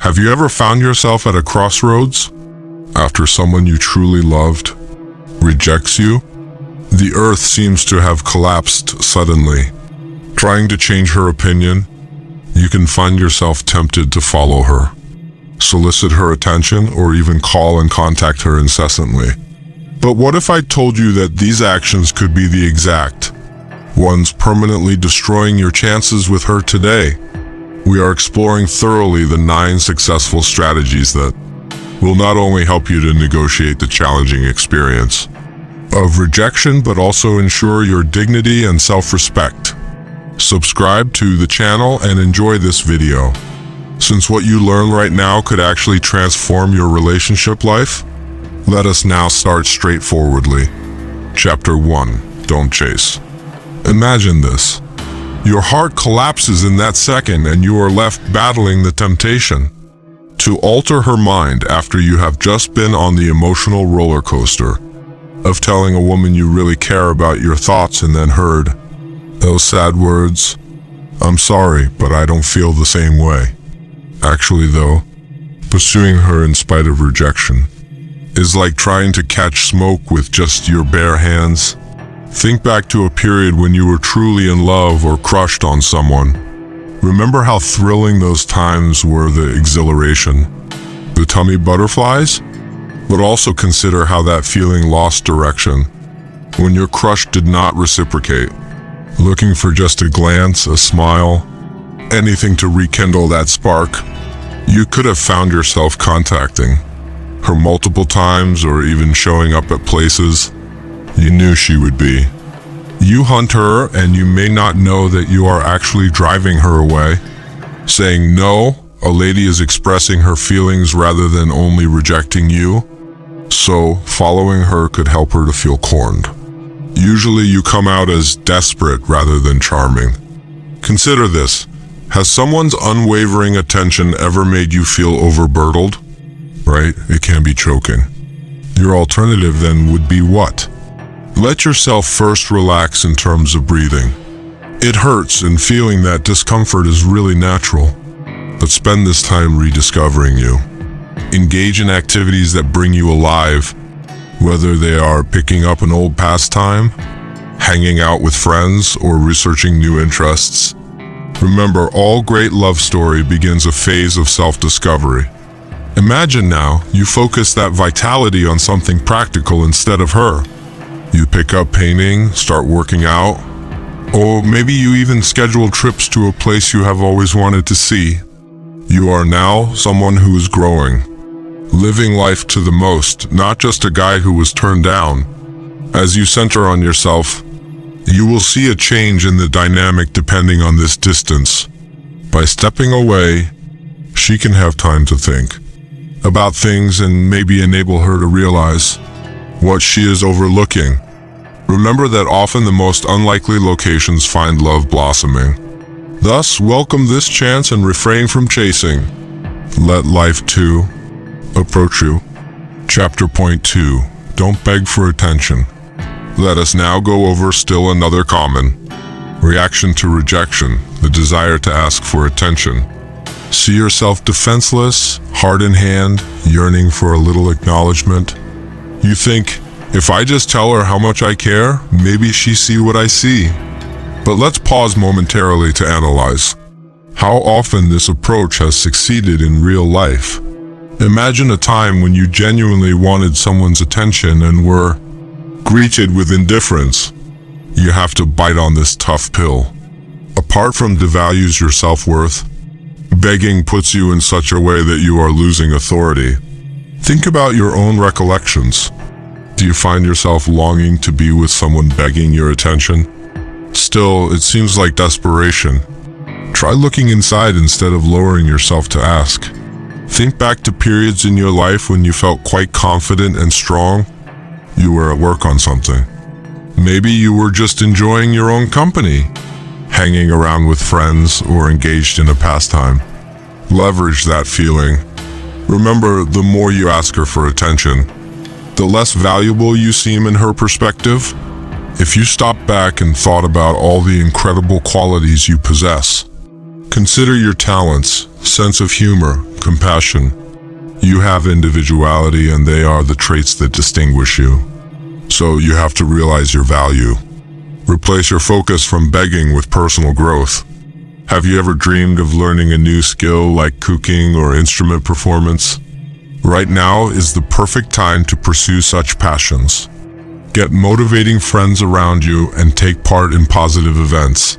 Have you ever found yourself at a crossroads after someone you truly loved rejects you? The earth seems to have collapsed suddenly. Trying to change her opinion, you can find yourself tempted to follow her, solicit her attention, or even call and contact her incessantly. But what if I told you that these actions could be the exact ones permanently destroying your chances with her today? We are exploring thoroughly the 9 successful strategies that will not only help you to negotiate the challenging experience of rejection, but also ensure your dignity and self-respect. Subscribe to the channel and enjoy this video, since what you learn right now could actually transform your relationship life. Let us now start straightforwardly. Chapter 1. Don't chase. Imagine this. Your heart collapses in that second and you are left battling the temptation to alter her mind after you have just been on the emotional roller coaster of telling a woman you really care about your thoughts and then heard those sad words, "I'm sorry, but I don't feel the same way." Actually though, pursuing her in spite of rejection is like trying to catch smoke with just your bare hands. Think back to a period when you were truly in love or crushed on someone. Remember how thrilling those times were, the exhilaration, the tummy butterflies? But also consider how that feeling lost direction when your crush did not reciprocate, looking for just a glance, a smile, anything to rekindle that spark. You could have found yourself contacting her multiple times or even showing up at places you knew she would be. You hunt her and you may not know that you are actually driving her away. Saying no, a lady is expressing her feelings rather than only rejecting you. So following her could help her to feel cornered. Usually you come out as desperate rather than charming. Consider this. Has someone's unwavering attention ever made you feel overburdened? Right? It can be choking. Your alternative then would be what? Let yourself first relax in terms of breathing. It hurts, and feeling that discomfort is really natural. But spend this time rediscovering you. Engage in activities that bring you alive, whether they are picking up an old pastime, hanging out with friends, or researching new interests. Remember, all great love story begins a phase of self-discovery. Imagine now you focus that vitality on something practical instead of her. You pick up painting, start working out, or maybe you even schedule trips to a place you have always wanted to see. You are now someone who is growing, living life to the most, not just a guy who was turned down. As you center on yourself, you will see a change in the dynamic depending on this distance. By stepping away, she can have time to think about things and maybe enable her to realize what she is overlooking. Remember that often the most unlikely locations find love blossoming. Thus, welcome this chance and refrain from chasing. Let life too approach you. Chapter Point 2. Don't beg for attention. Let us now go over still another common reaction to rejection, the desire to ask for attention. See yourself defenseless, heart in hand, yearning for a little acknowledgement. You think, if I just tell her how much I care, maybe she see what I see. But let's pause momentarily to analyze how often this approach has succeeded in real life. Imagine a time when you genuinely wanted someone's attention and were greeted with indifference. You have to bite on this tough pill. Apart from devalues your self-worth, begging puts you in such a way that you are losing authority. Think about your own recollections. Do you find yourself longing to be with someone begging your attention? Still, it seems like desperation. Try looking inside instead of lowering yourself to ask. Think back to periods in your life when you felt quite confident and strong. You were at work on something. Maybe you were just enjoying your own company, hanging around with friends, or engaged in a pastime. Leverage that feeling. Remember, the more you ask her for attention, the less valuable you seem in her perspective. If you stop back and thought about all the incredible qualities you possess, consider your talents, sense of humor, compassion. You have individuality, and they are the traits that distinguish you. So you have to realize your value. Replace your focus from begging with personal growth. Have you ever dreamed of learning a new skill like cooking or instrument performance? Right now is the perfect time to pursue such passions. Get motivating friends around you and take part in positive events.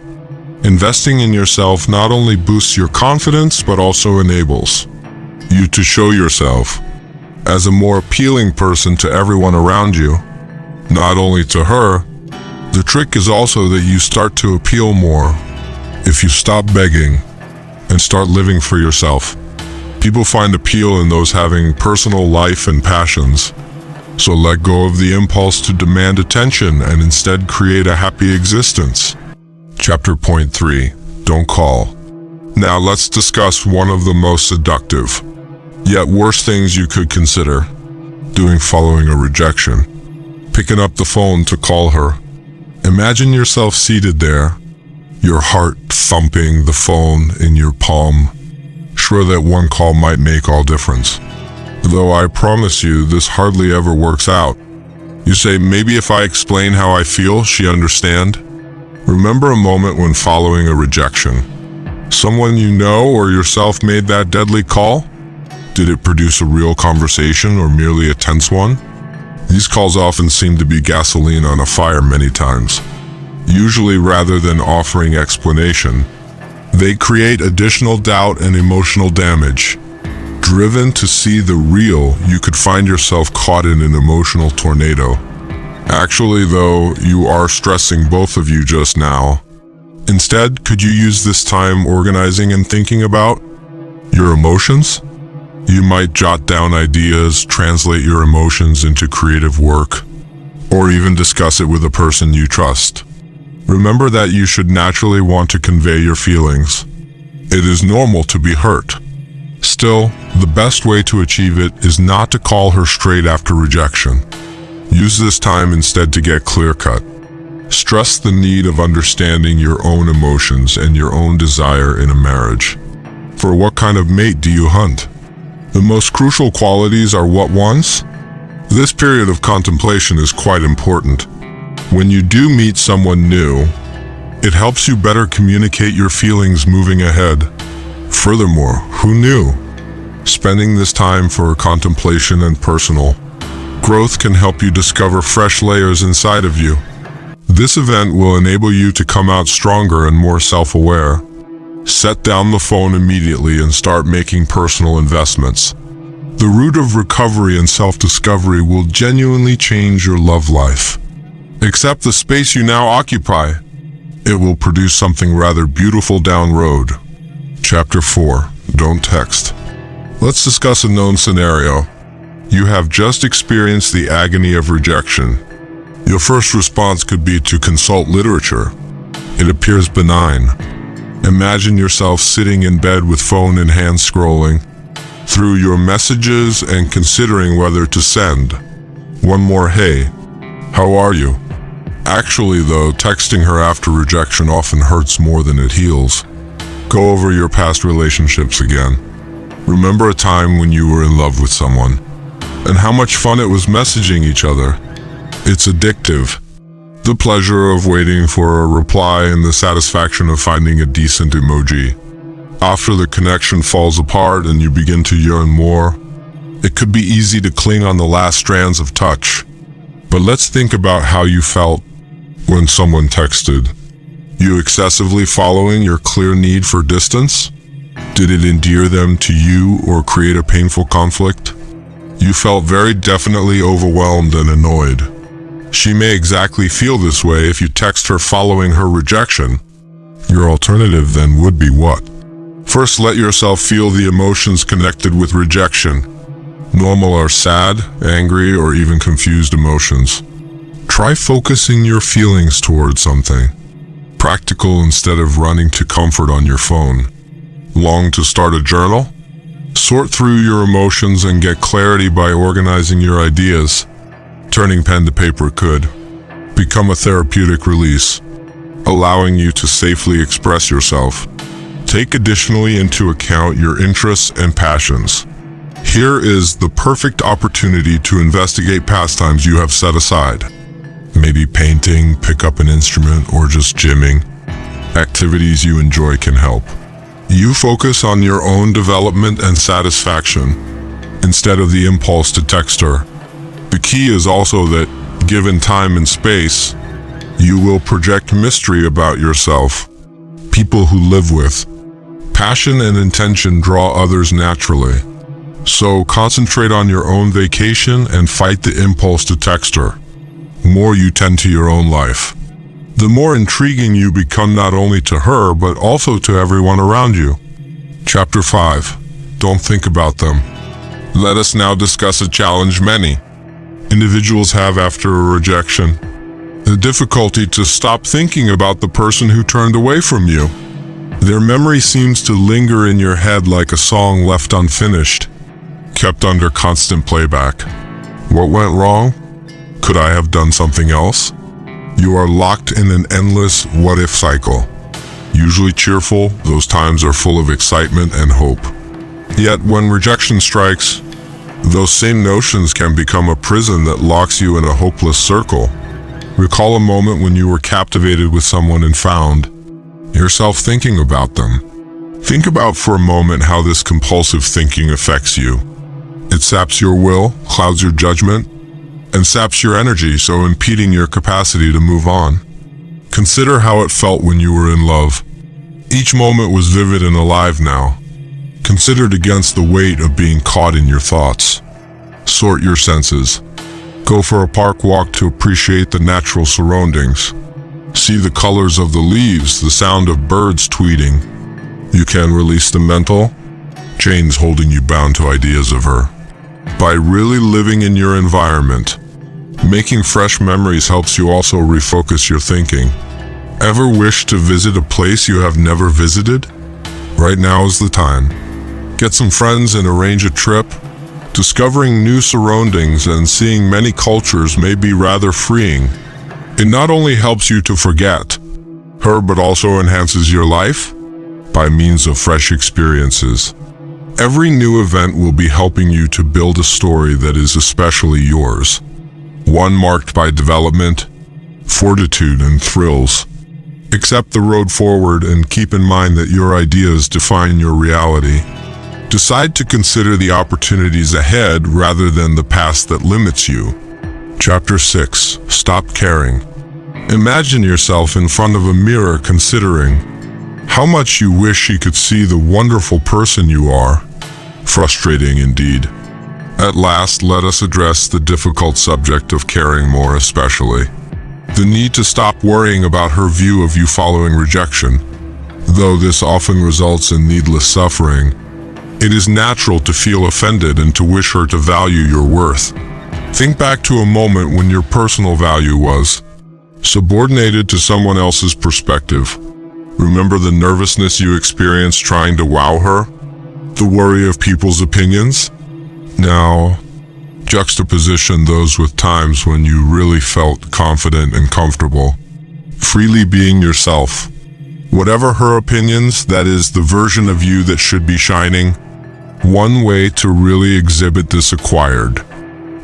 Investing in yourself not only boosts your confidence but also enables you to show yourself as a more appealing person to everyone around you, not only to her. The trick is also that you start to appeal more if you stop begging and start living for yourself. People find appeal in those having personal life and passions. So let go of the impulse to demand attention and instead create a happy existence. Chapter Point 3. Don't call. Now let's discuss one of the most seductive, yet worst things you could consider doing following a rejection. Picking up the phone to call her. Imagine yourself seated there, your heart thumping, the phone in your palm, sure that one call might make all difference. Though I promise you, this hardly ever works out. You say, maybe if I explain how I feel, she'd understand. Remember a moment when following a rejection, someone you know or yourself made that deadly call? Did it produce a real conversation or merely a tense one? These calls often seem to be gasoline on a fire many times. Usually, rather than offering explanation, they create additional doubt and emotional damage. Driven to see the real, you could find yourself caught in an emotional tornado. Actually, though, you are stressing, both of you, just now. Instead, could you use this time organizing and thinking about your emotions? You might jot down ideas, translate your emotions into creative work, or even discuss it with a person you trust. Remember that you should naturally want to convey your feelings. It is normal to be hurt. Still, the best way to achieve it is not to call her straight after rejection. Use this time instead to get clear-cut. Stress the need of understanding your own emotions and your own desire in a marriage. For what kind of mate do you hunt? The most crucial qualities are what ones? This period of contemplation is quite important. When you do meet someone new, it helps you better communicate your feelings moving ahead. Furthermore, who knew? Spending this time for contemplation and personal growth can help you discover fresh layers inside of you. This event will enable you to come out stronger and more self-aware. Set down the phone immediately and start making personal investments. The route of recovery and self-discovery will genuinely change your love life. Accept the space you now occupy. It will produce something rather beautiful down road. Chapter 4. Don't text. Let's discuss a known scenario. You have just experienced the agony of rejection. Your first response could be to consult literature. It appears benign. Imagine yourself sitting in bed with phone in hand, scrolling through your messages and considering whether to send one more "Hey, how are you?" Actually, though, texting her after rejection often hurts more than it heals. Go over your past relationships again. Remember a time when you were in love with someone and how much fun it was messaging each other. It's addictive. The pleasure of waiting for a reply and the satisfaction of finding a decent emoji. After the connection falls apart and you begin to yearn more, it could be easy to cling on the last strands of touch. But let's think about how you felt when someone texted. You excessively following your clear need for distance? Did it endear them to you or create a painful conflict? You felt very definitely overwhelmed and annoyed. She may exactly feel this way if you text her following her rejection. Your alternative then would be what? First, let yourself feel the emotions connected with rejection. Normal are sad, angry, or even confused emotions. Try focusing your feelings towards something practical instead of running to comfort on your phone. Long to start a journal? Sort through your emotions and get clarity by organizing your ideas. Turning pen to paper could become a therapeutic release, allowing you to safely express yourself. Take additionally into account your interests and passions. Here is the perfect opportunity to investigate pastimes you have set aside. Maybe painting, pick up an instrument, or just gymming. Activities you enjoy can help. You focus on your own development and satisfaction instead of the impulse to text her. The key is also that, given time and space, you will project mystery about yourself. People who live with passion and intention draw others naturally. So concentrate on your own vacation and fight the impulse to text her. More you tend to your own life, the more intriguing you become not only to her, but also to everyone around you. Chapter 5. Don't think about them. Let us now discuss a challenge many individuals have after a rejection. The difficulty to stop thinking about the person who turned away from you. Their memory seems to linger in your head like a song left unfinished, kept under constant playback. What went wrong? Could I have done something else? You are locked in an endless what-if cycle. Usually cheerful, those times are full of excitement and hope. Yet when rejection strikes, those same notions can become a prison that locks you in a hopeless circle. Recall a moment when you were captivated with someone and found yourself thinking about them. Think about for a moment how this compulsive thinking affects you. It saps your will, clouds your judgment, and saps your energy, so impeding your capacity to move on. Consider how it felt when you were in love. Each moment was vivid and alive now, considered against the weight of being caught in your thoughts. Sort your senses. Go for a park walk to appreciate the natural surroundings. See the colors of the leaves, the sound of birds tweeting. You can release the mental chains holding you bound to ideas of her. By really living in your environment, making fresh memories helps you also refocus your thinking. Ever wish to visit a place you have never visited? Right now is the time. Get some friends and arrange a trip. Discovering new surroundings and seeing many cultures may be rather freeing. It not only helps you to forget her, but also enhances your life by means of fresh experiences. Every new event will be helping you to build a story that is especially yours. One marked by development, fortitude, and thrills. Accept the road forward and keep in mind that your ideas define your reality. Decide to consider the opportunities ahead rather than the past that limits you. Chapter 6. Stop caring. Imagine yourself in front of a mirror considering how much you wish she could see the wonderful person you are. Frustrating indeed. At last, let us address the difficult subject of caring more, especially the need to stop worrying about her view of you following rejection. Though this often results in needless suffering, it is natural to feel offended and to wish her to value your worth. Think back to a moment when your personal value was subordinated to someone else's perspective. Remember the nervousness you experienced trying to wow her? The worry of people's opinions? Now, juxtaposition those with times when you really felt confident and comfortable, freely being yourself. Whatever her opinions, that is the version of you that should be shining. One way to really exhibit this acquired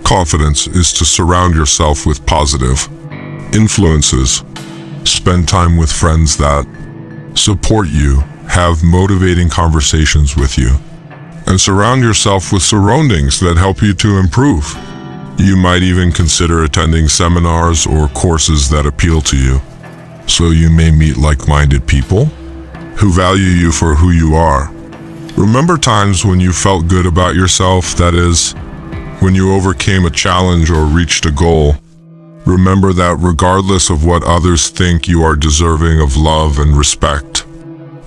confidence is to surround yourself with positive influences. Spend time with friends that support you, have motivating conversations with you, and surround yourself with surroundings that help you to improve. You might even consider attending seminars or courses that appeal to you, so you may meet like-minded people who value you for who you are. Remember times when you felt good about yourself, that is, when you overcame a challenge or reached a goal. Remember that regardless of what others think, you are deserving of love and respect.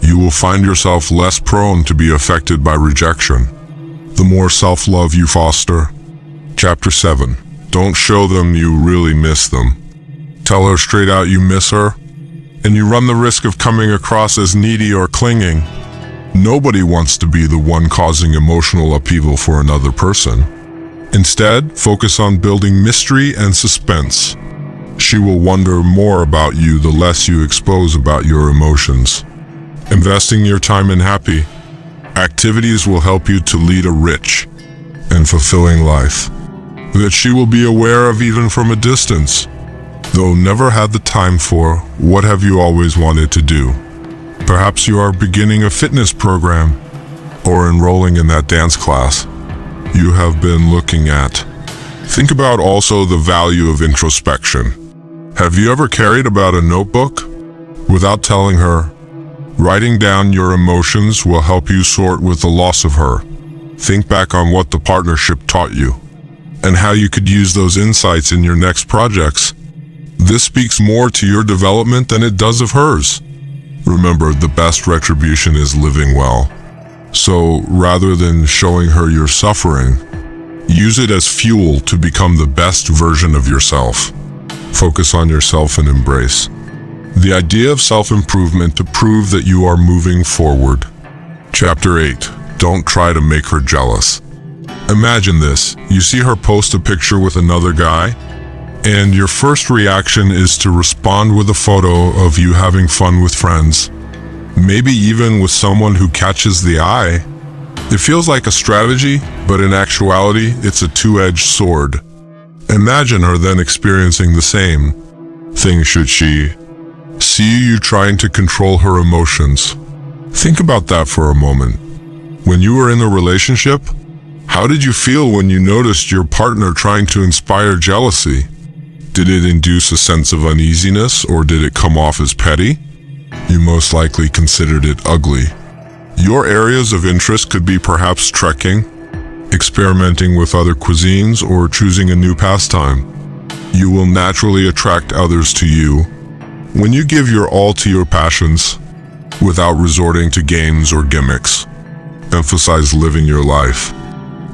You will find yourself less prone to be affected by rejection, the more self-love you foster. Chapter 7. Don't show them you really miss them. Tell her straight out you miss her, and you run the risk of coming across as needy or clinging. Nobody wants to be the one causing emotional upheaval for another person. Instead, focus on building mystery and suspense. She will wonder more about you the less you expose about your emotions. Investing your time in happy activities will help you to lead a rich and fulfilling life that she will be aware of even from a distance. Though never had the time for, what have you always wanted to do? Perhaps you are beginning a fitness program or enrolling in that dance class you have been looking at. Think about also the value of introspection. Have you ever carried about a notebook without telling her? Writing down your emotions will help you sort with the loss of her. Think back on what the partnership taught you and how you could use those insights in your next projects. This speaks more to your development than it does of hers. Remember, the best retribution is living well. So rather than showing her your suffering, use it as fuel to become the best version of yourself. Focus on yourself and embrace the idea of self-improvement to prove that you are moving forward. Chapter 8. Don't try to make her jealous. Imagine this. You see her post a picture with another guy, and your first reaction is to respond with a photo of you having fun with friends, maybe even with someone who catches the eye. It feels like a strategy, but in actuality, it's a two-edged sword. Imagine her then experiencing the same thing should she see you trying to control her emotions. Think about that for a moment. When you were in a relationship, how did you feel when you noticed your partner trying to inspire jealousy? Did it induce a sense of uneasiness, or did it come off as petty? You most likely considered it ugly. Your areas of interest could be perhaps trekking, experimenting with other cuisines, or choosing a new pastime. You will naturally attract others to you when you give your all to your passions without resorting to games or gimmicks. Emphasize living your life.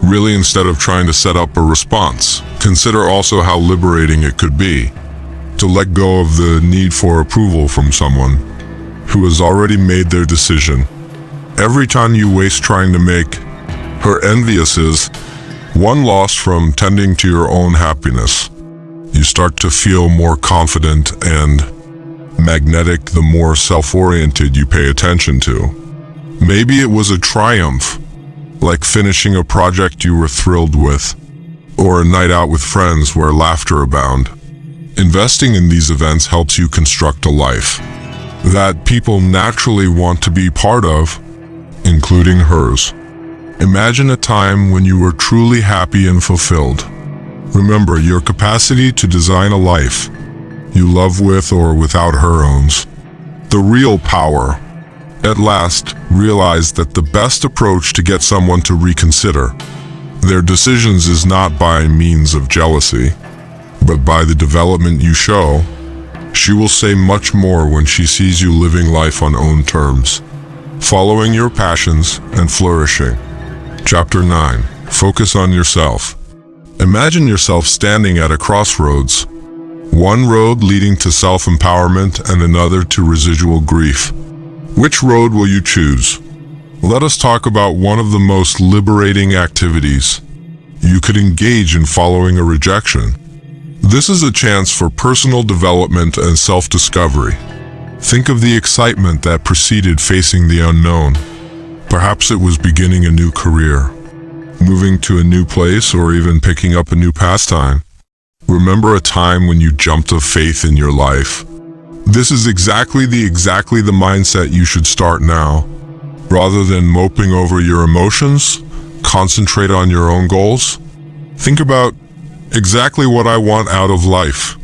Really, instead of trying to set up a response, consider also how liberating it could be to let go of the need for approval from someone who has already made their decision. Every time you waste trying to make her envious is one loss from tending to your own happiness. You start to feel more confident and magnetic the more self-oriented you pay attention to. Maybe it was a triumph, like finishing a project you were thrilled with, or a night out with friends where laughter abound. Investing in these events helps you construct a life that people naturally want to be part of, including hers. Imagine a time when you were truly happy and fulfilled. Remember, your capacity to design a life you love with or without her owns the real power. At last, realize that the best approach to get someone to reconsider their decisions is not by means of jealousy, but by the development you show. She will say much more when she sees you living life on own terms, following your passions and flourishing. Chapter 9. Focus on yourself. Imagine yourself standing at a crossroads, one road leading to self-empowerment and another to residual grief. Which road will you choose? Let us talk about one of the most liberating activities you could engage in following a rejection. This is a chance for personal development and self-discovery. Think of the excitement that preceded facing the unknown. Perhaps it was beginning a new career, moving to a new place, or even picking up a new pastime. Remember a time when you jumped of faith in your life. This is exactly the mindset you should start now. Rather than moping over your emotions, concentrate on your own goals. Think about exactly what I want out of life.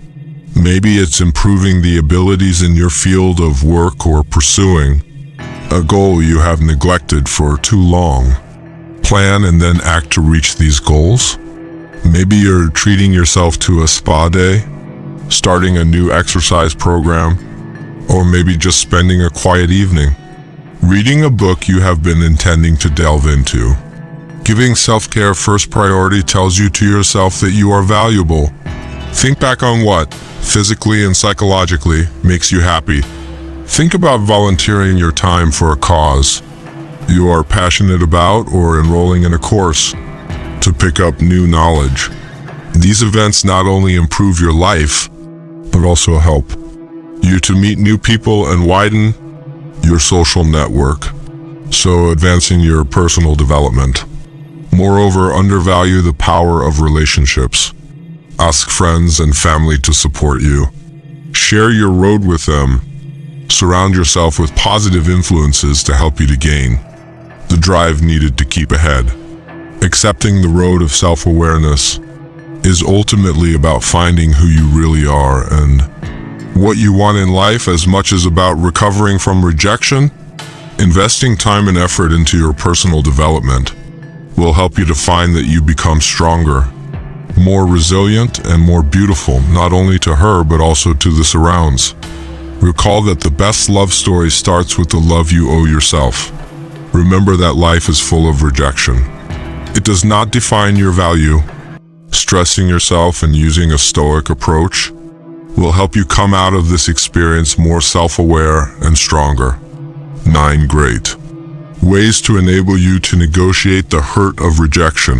Maybe it's improving the abilities in your field of work or pursuing a goal you have neglected for too long. Plan and then act to reach these goals. Maybe you're treating yourself to a spa day, starting a new exercise program, or maybe just spending a quiet evening. Reading a book you have been intending to delve into. Giving self-care first priority tells you to yourself that you are valuable. Think back on what, physically and psychologically, makes you happy. Think about volunteering your time for a cause you are passionate about, or enrolling in a course to pick up new knowledge. These events not only improve your life, but also help you to meet new people and widen your social network, so advancing your personal development. Moreover, undervalue the power of relationships. Ask friends and family to support you. Share your road with them. Surround yourself with positive influences to help you to gain the drive needed to keep ahead. Accepting the road of self-awareness is ultimately about finding who you really are and what you want in life as much as about recovering from rejection. Investing time and effort into your personal development will help you to find that you become stronger, more resilient, and more beautiful, not only to her but also to the surrounds. Recall that the best love story starts with the love you owe yourself. Remember that life is full of rejection. It does not define your value. Stressing yourself and using a stoic approach will help you come out of this experience more self-aware and stronger. 9 great ways to enable you to negotiate the hurt of rejection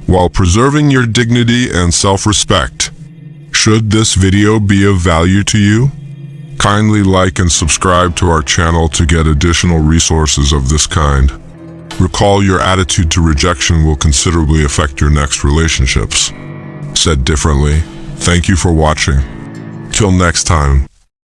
while preserving your dignity and self-respect. Should this video be of value to you, kindly like and subscribe to our channel to get additional resources of this kind. Recall, your attitude to rejection will considerably affect your next relationships. Said differently, thank you for watching. Till next time.